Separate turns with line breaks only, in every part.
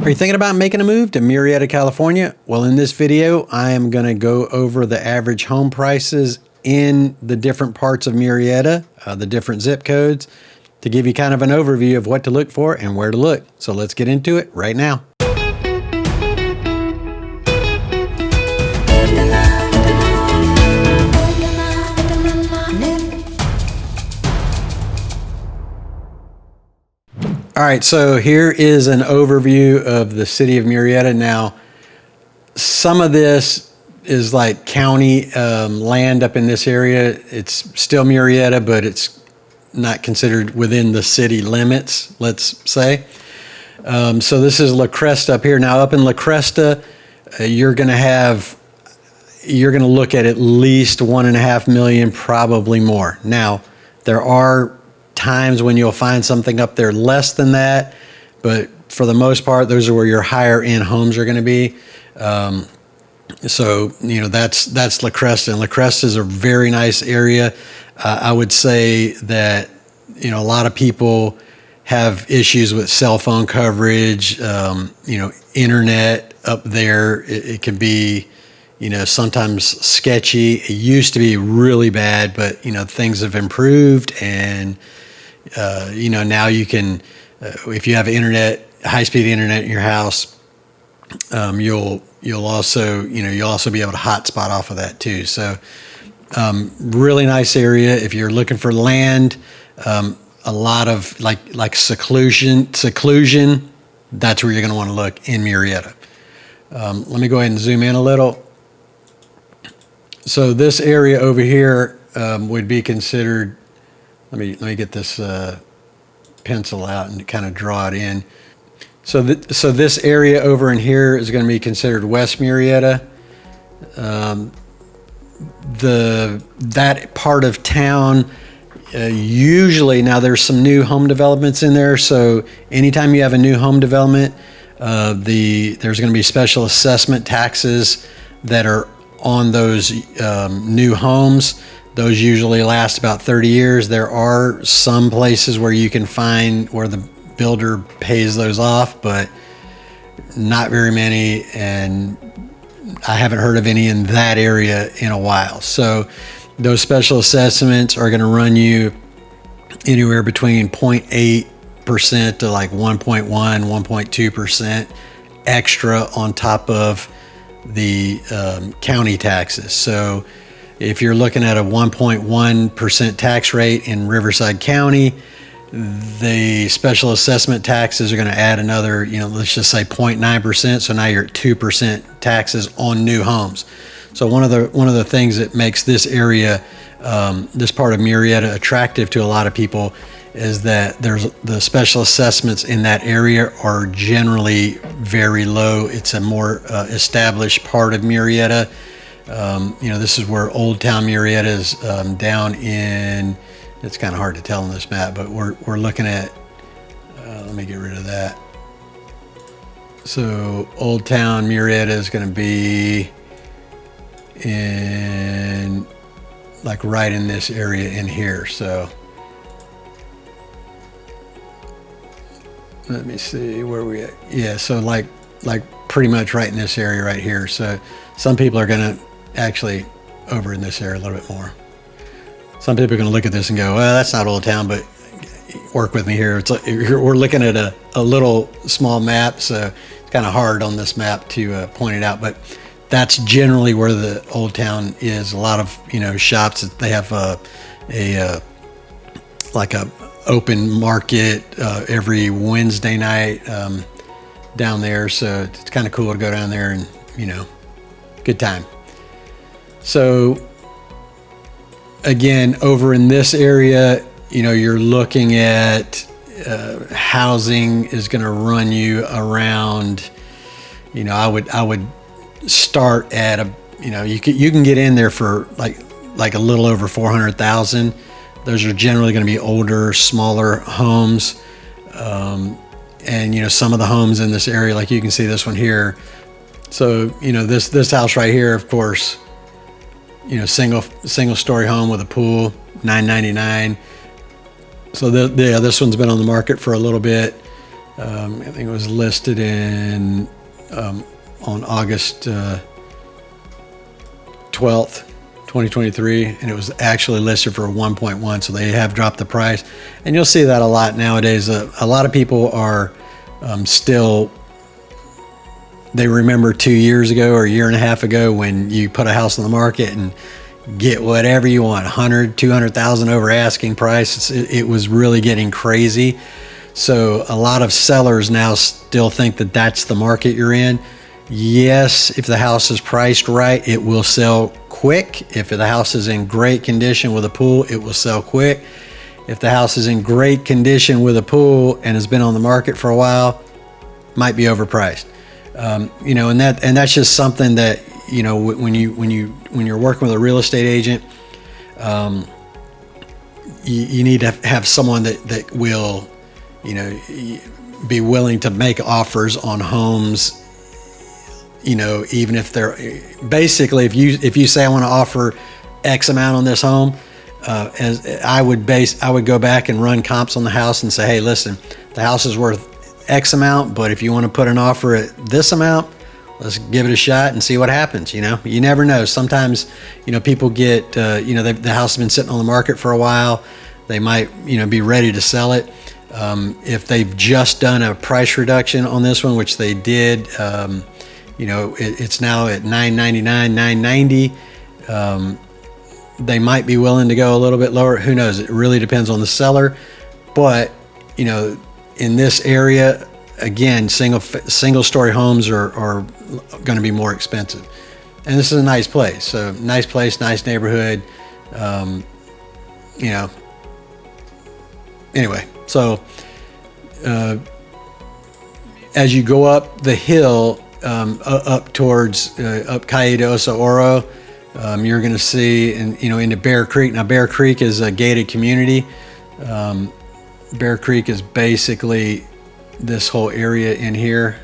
Are you thinking about making a move to Murrieta, California? Well, in this video, I am going to go over the average home prices in the different parts of Murrieta, the different zip codes, to give you kind of an overview of what to look for and where to look. So let's get into it right now. All right, so here is an overview of the city of Murrieta. Now, some of this is like county land up in this area. It's still Murrieta, but it's not considered within the city limits, let's say. So this is La Cresta up here. Now, up in La Cresta, you're going to look at least 1.5 million, probably more. Now, there are times when you'll find something up there less than that, but for the most part, those are where your higher end homes are going to be. So that's La Cresta, and La Cresta is a very nice area. I would say that a lot of people have issues with cell phone coverage. Internet up there, it can be sometimes sketchy. It used to be really bad, but things have improved, and now you can, if you have internet, high-speed internet in your house, you'll also be able to hotspot off of that too. So really nice area. If you're looking for land, a lot of like seclusion, that's where you're going to want to look in Murrieta. Let me go ahead and zoom in a little. So this area over here would be considered. Let me get this pencil out and kind of draw it in. So this area over in here is going to be considered West Murrieta. That part of town, usually, now there's some new home developments in there. So anytime you have a new home development, there's going to be special assessment taxes that are on those new homes. Those usually last about 30 years. There are some places where you can find where the builder pays those off, but not very many, and I haven't heard of any in that area in a while. So those special assessments are going to run you anywhere between 0.8% to like 1.1, 1.2% extra on top of the county taxes. So if you're looking at a 1.1% tax rate in Riverside County, the special assessment taxes are going to add another, let's just say 0.9%. So now you're at 2% taxes on new homes. So one of the things that makes this area, this part of Murrieta, attractive to a lot of people is that there's the special assessments in that area are generally very low. It's a more established part of Murrieta. This is where Old Town Murrieta is down in. It's kind of hard to tell on this map, but we're looking at. Let me get rid of that. So Old Town Murrieta is going to be in like right in this area in here. So let me see where we at. Yeah, so like pretty much right in this area right here. So some people are going to actually over in this area a little bit more. Some people are going to look at this and go, well, that's not Old Town, but work with me here. It's like, we're looking at a little small map, so it's kind of hard on this map to point it out, but that's generally where the Old Town is. A lot of shops, they have a open market every Wednesday night down there, so it's kind of cool to go down there and good time. So again, over in this area, you're looking at housing is going to run you around. I would start at you can get in there for like a little over 400,000. Those are generally going to be older, smaller homes, and some of the homes in this area, like you can see this one here. So this house right here, of course. Single story home with a pool, $999. So this one's been on the market for a little bit. I think it was listed in on August 12th, 2023, and it was actually listed for 1.1. So they have dropped the price, and you'll see that a lot nowadays. A lot of people are still. They remember 2 years ago or a year and a half ago when you put a house on the market and get whatever you want, 100, 200,000 over asking price. It was really getting crazy. So a lot of sellers now still think that that's the market you're in. Yes, if the house is priced right, it will sell quick. If the house is in great condition with a pool, it will sell quick. If the house is in great condition with a pool and has been on the market for a while, might be overpriced. And that's just something that, when you're working with a real estate agent, you need to have someone that will, be willing to make offers on homes. Even if they're basically, if you say I want to offer X amount on this home, as I would go back and run comps on the house and say, hey, listen, the house is worth X amount, but if you want to put an offer at this amount, let's give it a shot and see what happens. You never know. Sometimes, people get, the house has been sitting on the market for a while. They might, be ready to sell it. If they've just done a price reduction on this one, which they did, it's now at $999, $990. They might be willing to go a little bit lower. Who knows? It really depends on the seller. But, in this area, again, single story homes are going to be more expensive. And this is a nice place. So nice place, nice neighborhood. Anyway, so as you go up the hill, up towards up Calle de Oso Oro, you're going to see, into Bear Creek. Now, Bear Creek is a gated community. Bear Creek is basically this whole area in here.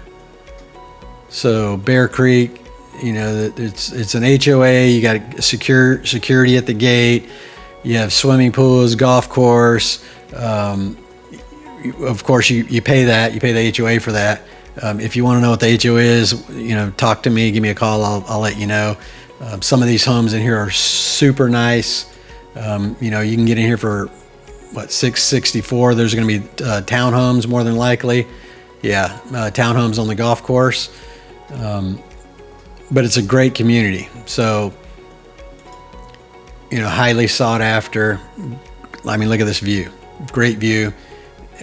So Bear Creek, it's an HOA. You got security at the gate. You have swimming pools, golf course. Of course, you pay that. You pay the HOA for that. If you want to know what the HOA is, talk to me. Give me a call. I'll let you know. Some of these homes in here are super nice. You can get in here for $664. There's going to be townhomes more than likely. Yeah, townhomes on the golf course. But it's a great community. So, highly sought after. I mean, look at this view. Great view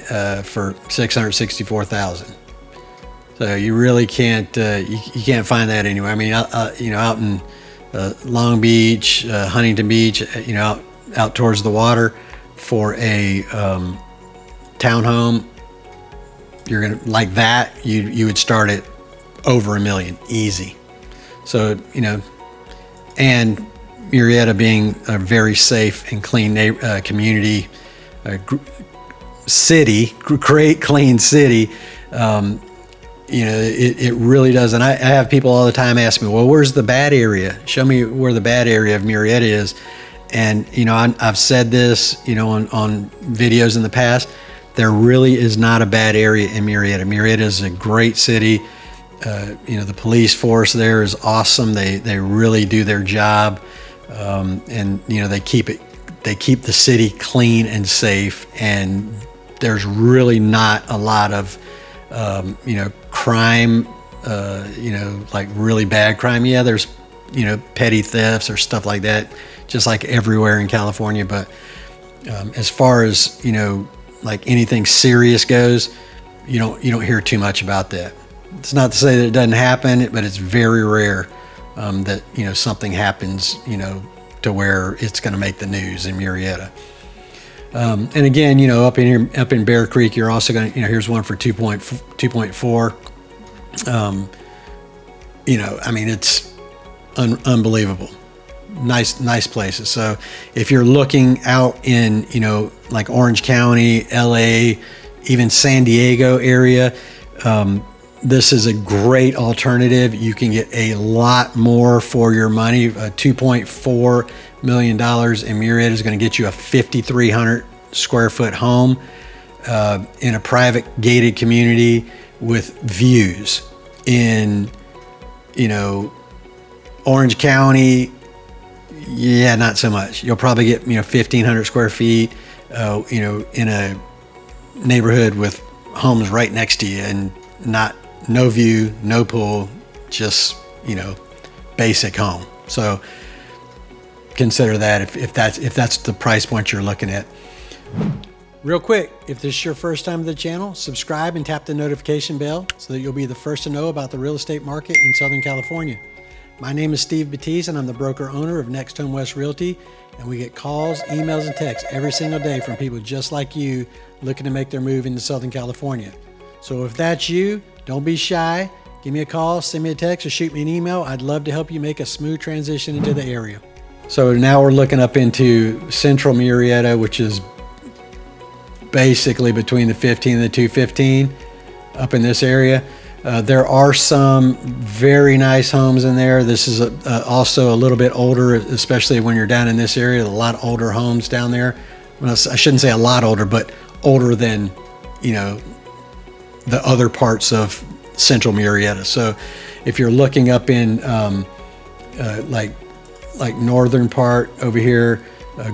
for $664,000. So you really can't you can't find that anywhere. I mean, out in Long Beach, Huntington Beach, out towards the water. For a townhome, you're gonna like that. You would start at over $1 million, easy. So and Murrieta being a very safe and clean community, city, great clean city. It really does. And I have people all the time ask me, well, where's the bad area? Show me where the bad area of Murrieta is. And, I've said this, on videos in the past, there really is not a bad area in Murrieta. Murrieta is a great city. The police force there is awesome. They really do their job. And, they keep the city clean and safe. And there's really not a lot of, crime, like really bad crime. Yeah, there's, petty thefts or stuff like that, just like everywhere in California. But as far as, like anything serious goes, you don't hear too much about that. It's not to say that it doesn't happen, but it's very rare that, something happens, to where it's going to make the news in Murrieta. And again, up in Bear Creek, you're also going to, here's one for 2.4. I mean, it's unbelievable. Nice places. So if you're looking out in, like Orange County, LA, even San Diego area, this is a great alternative. You can get a lot more for your money. $2.4 million in Murrieta is going to get you a 5,300 square foot home. in a private gated community with views in, Orange County. Yeah, not so much. You'll probably get, 1,500 square feet, in a neighborhood with homes right next to you and no view, no pool, just, basic home. So consider that if that's the price point you're looking at. Real quick, if this is your first time to the channel, subscribe and tap the notification bell so that you'll be the first to know about the real estate market in Southern California. My name is Steve Batiste, and I'm the broker owner of Next Home West Realty, and we get calls, emails, and texts every single day from people just like you looking to make their move into Southern California. So if that's you, don't be shy. Give me a call, send me a text, or shoot me an email. I'd love to help you make a smooth transition into the area. So now we're looking up into central Murrieta, which is basically between the 15 and the 215 up in this area. There are some very nice homes in there. This is also a little bit older, especially when you're down in this area. A lot older homes down there. Well, I shouldn't say a lot older, but older than, the other parts of central Murrieta. So if you're looking up in like northern part over here,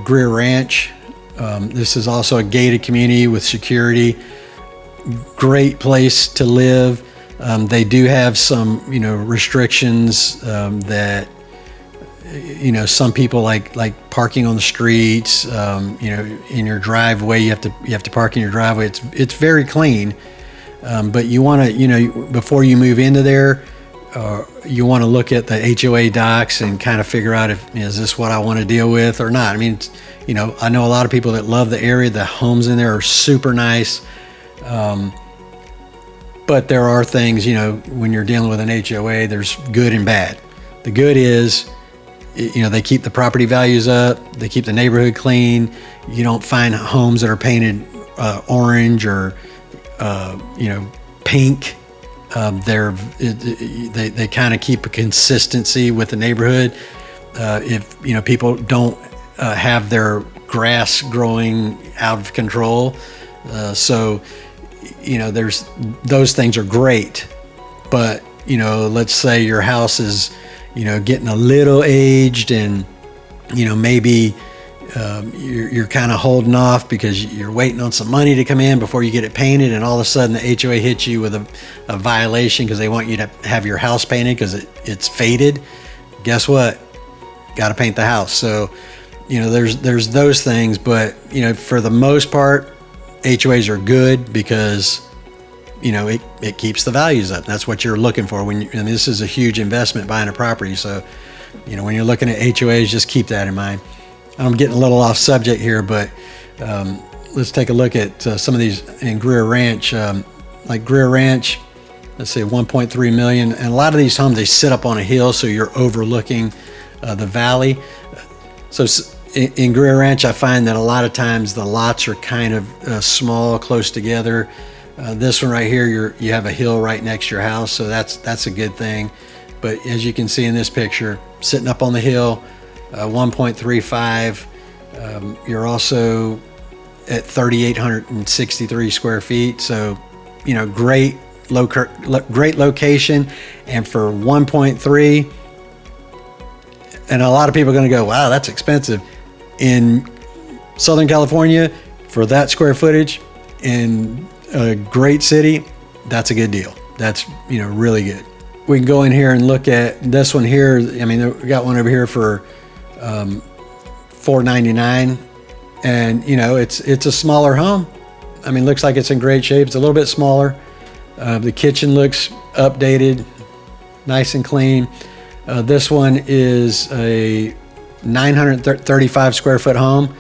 Greer Ranch, this is also a gated community with security. Great place to live. They do have some, restrictions that, some people like parking on the streets. In your driveway, you have to park in your driveway. It's very clean, but you want to, before you move into there, you want to look at the HOA docs and kind of figure out is this what I want to deal with or not. I mean, I know a lot of people that love the area. The homes in there are super nice. But there are things, when you're dealing with an HOA, there's good and bad. The good is, they keep the property values up, they keep the neighborhood clean. You don't find homes that are painted orange or, pink. They kind of keep a consistency with the neighborhood. If, people don't have their grass growing out of control. So there's those things are great, but let's say your house is getting a little aged and maybe you're kind of holding off because you're waiting on some money to come in before you get it painted, and all of a sudden the HOA hits you with a violation because they want you to have your house painted because it's faded. Guess what? Got to paint the house. So there's those things, but for the most part, HOAs are good because, it keeps the values up. That's what you're looking for and this is a huge investment buying a property. So, when you're looking at HOAs, just keep that in mind. I'm getting a little off subject here, but let's take a look at some of these in Greer Ranch. Like Greer Ranch, let's say 1.3 million. And a lot of these homes, they sit up on a hill, so you're overlooking the valley. So in Greer Ranch, I find that a lot of times the lots are kind of small, close together. This one right here, you have a hill right next to your house, so that's a good thing. But as you can see in this picture, sitting up on the hill, 1.35. You're also at 3,863 square feet. So, great location, and for 1.3. And a lot of people are going to go, wow, that's expensive. In Southern California, for that square footage in a great city, that's a good deal. That's, really good. We can go in here and look at this one here. I mean, we got one over here for $499, and it's a smaller home. I mean, looks like it's in great shape. It's a little bit smaller. The kitchen looks updated, nice and clean. This one is a 935 square foot home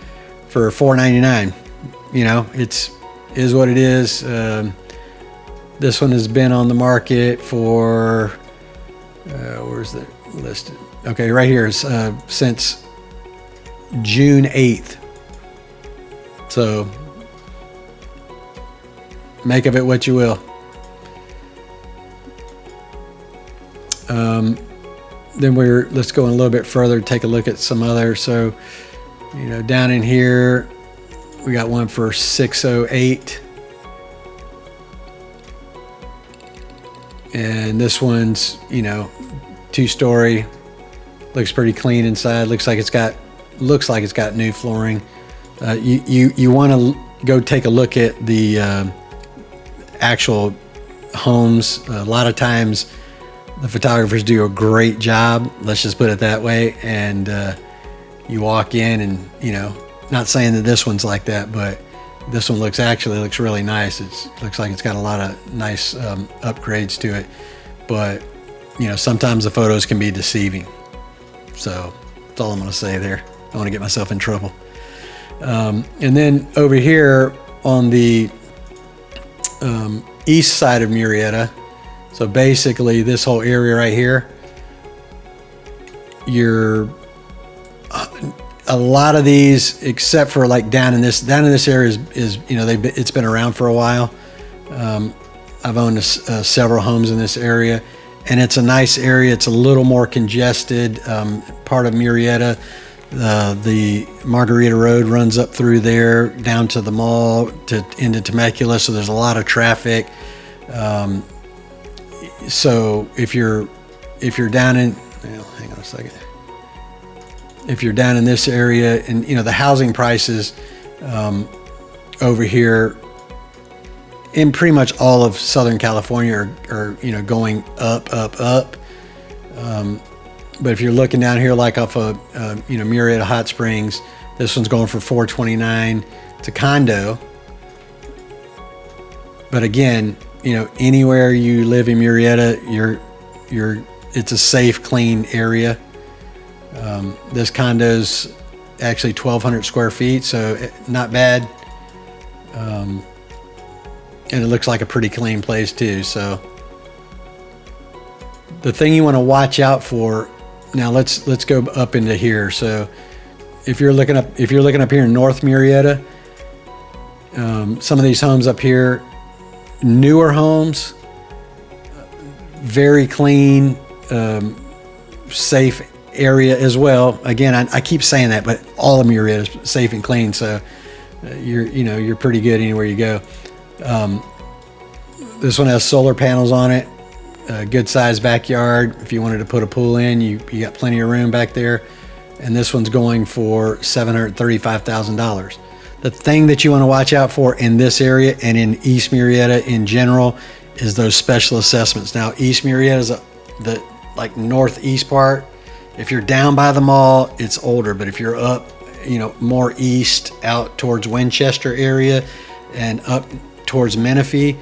for $499. It is what it is. This one has been on the market for where's the listed? Okay, right here is since June 8th. So make of it what you will. Then let's go in a little bit further, take a look at some other. So, down in here, we got one for 608. And this one's, 2-story, looks pretty clean inside. Looks like it's got new flooring. You want to go take a look at the actual homes. A lot of times the photographers do a great job, let's just put it that way, and you walk in and, not saying that this one's like that, but this one looks really nice. It looks like it's got a lot of nice upgrades to it, but sometimes the photos can be deceiving. So that's all I'm going to say there. I don't want to get myself in trouble. And then over here on the east side of Murrieta, so basically this whole area right here, a lot of these, except for like down in this area is it's been around for a while. I've owned several homes in this area, and it's a nice area. It's a little more congested. Part of Murrieta, the Margarita Road runs up through there down to the mall into Temecula, so there's a lot of traffic. So if you're down in, hang on a second. If you're down in this area, and the housing prices over here in pretty much all of Southern California are going up. But if you're looking down here, like off of Murrieta Hot Springs, this one's going for $429. It's a condo. But again, anywhere you live in Murrieta, it's a safe, clean area. This condo's actually 1,200 square feet, so not bad. And it looks like a pretty clean place too. So the thing you want to watch out for, now let's go up into here. So if you're looking up here in North Murrieta, some of these homes up here, newer homes, very clean, safe area as well. Again, I keep saying that, but all of Murrieta is safe and clean, so you're pretty good anywhere you go. This one has solar panels on it, a good sized backyard. If you wanted to put a pool in, you got plenty of room back there. And this one's going for $735,000. The thing that you want to watch out for in this area and in East Murrieta in general is those special assessments. Now, East Murrieta is the northeast part. If you're down by the mall, it's older, but if you're up, more east out towards Winchester area and up towards Menifee,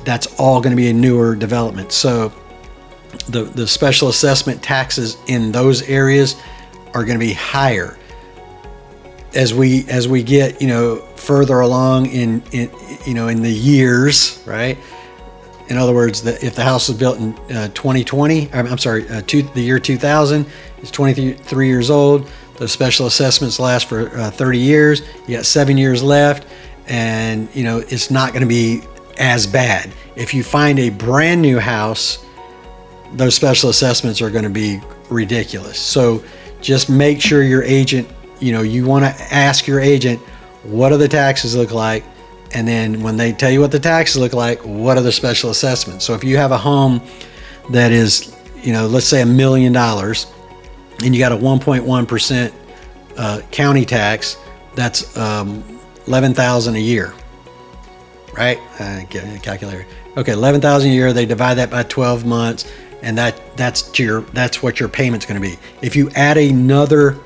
that's all going to be a newer development. So the special assessment taxes in those areas are going to be higher as we get further along in the years, right? In other words, if the house was built in 2020, the year 2000, it's 23 years old. Those special assessments last for 30 years. You got 7 years left, and it's not going to be as bad. If you find a brand new house, those special assessments are going to be ridiculous. So just make sure your agent, you want to ask your agent, what do the taxes look like? And then when they tell you what the taxes look like, what are the special assessments? So if you have a home that is, let's say $1 million, and you got a 1.1% county tax, that's $11,000 a year, right? Get a calculator. Okay, $11,000 a year. They divide that by 12 months, and that's what your payment's going to be. If you add another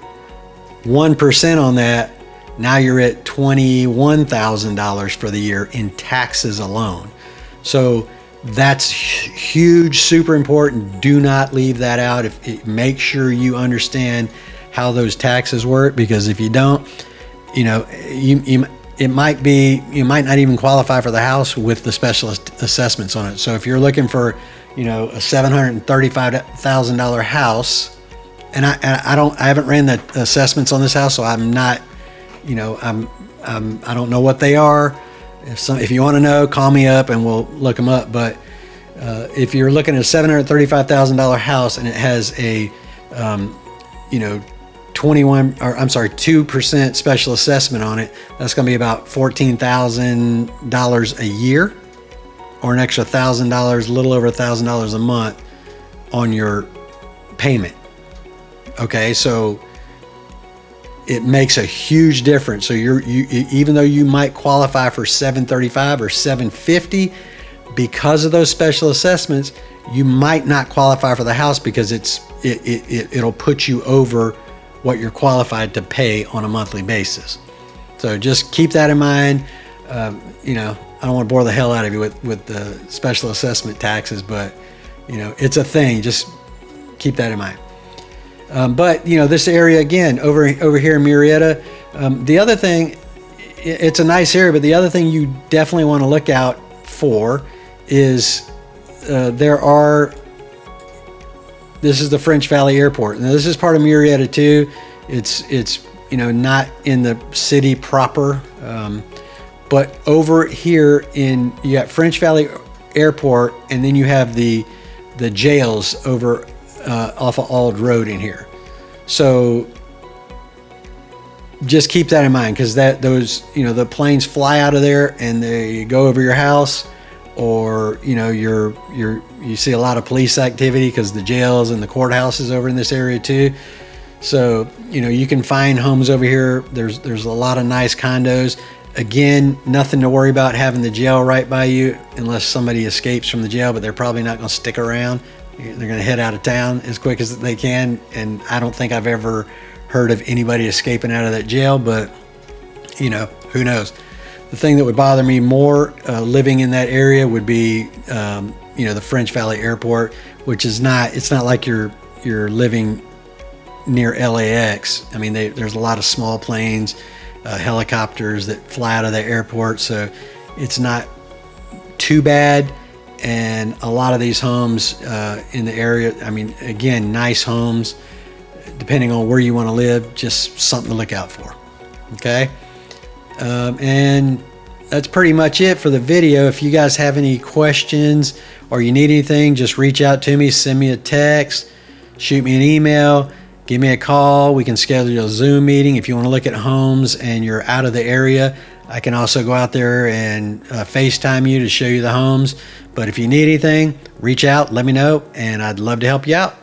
1% on that, now you're at $21,000 for the year in taxes alone. So that's huge, super important. Do not leave that out. Make sure you understand how those taxes work, because if you don't, you might not even qualify for the house with the special assessments on it. So if you're looking for, a $735,000 house, and I haven't ran the assessments on this house, so I'm not, I don't know what they are. If you want to know, call me up and we'll look them up. But if you're looking at a $735,000 house and it has a 2% special assessment on it, that's going to be about $14,000 a year or an extra $1,000, a little over $1,000 a month on your payment. Okay, so it makes a huge difference. So you even though you might qualify for $735 or $750, because of those special assessments, you might not qualify for the house because it'll put you over what you're qualified to pay on a monthly basis. So just keep that in mind. You know, I don't want to bore the hell out of you with the special assessment taxes, but you know, it's a thing. Just keep that in mind. But you know, this area again over here in Murrieta, the other thing, it's a nice area, but the other thing you definitely want to look out for is this is the French Valley Airport. Now this is part of Murrieta too. It's you know, not in the city proper, but over here you got French Valley Airport, and then you have the jails over off of Ald Road in here. So just keep that in mind, because those, you know, the planes fly out of there and they go over your house, or you know, you see a lot of police activity because the jails and the courthouse is over in this area too. So you know, you can find homes over here. There's a lot of nice condos. Again, nothing to worry about having the jail right by you unless somebody escapes from the jail, but they're probably not going to stick around. They're going to head out of town as quick as they can, and I don't think I've ever heard of anybody escaping out of that jail, but you know, who knows. The thing that would bother me more living in that area would be you know, the French Valley Airport, which is it's not like you're living near LAX. I mean, there's a lot of small planes, helicopters that fly out of the airport, so it's not too bad. And a lot of these homes in the area, I mean, again, nice homes, depending on where you want to live, just something to look out for. Okay, and that's pretty much it for the video. If you guys have any questions or you need anything, just reach out to me, send me a text, shoot me an email, give me a call. We can schedule a Zoom meeting. If you want to look at homes and you're out of the area, I can also go out there and FaceTime you to show you the homes. But if you need anything, reach out, let me know, and I'd love to help you out.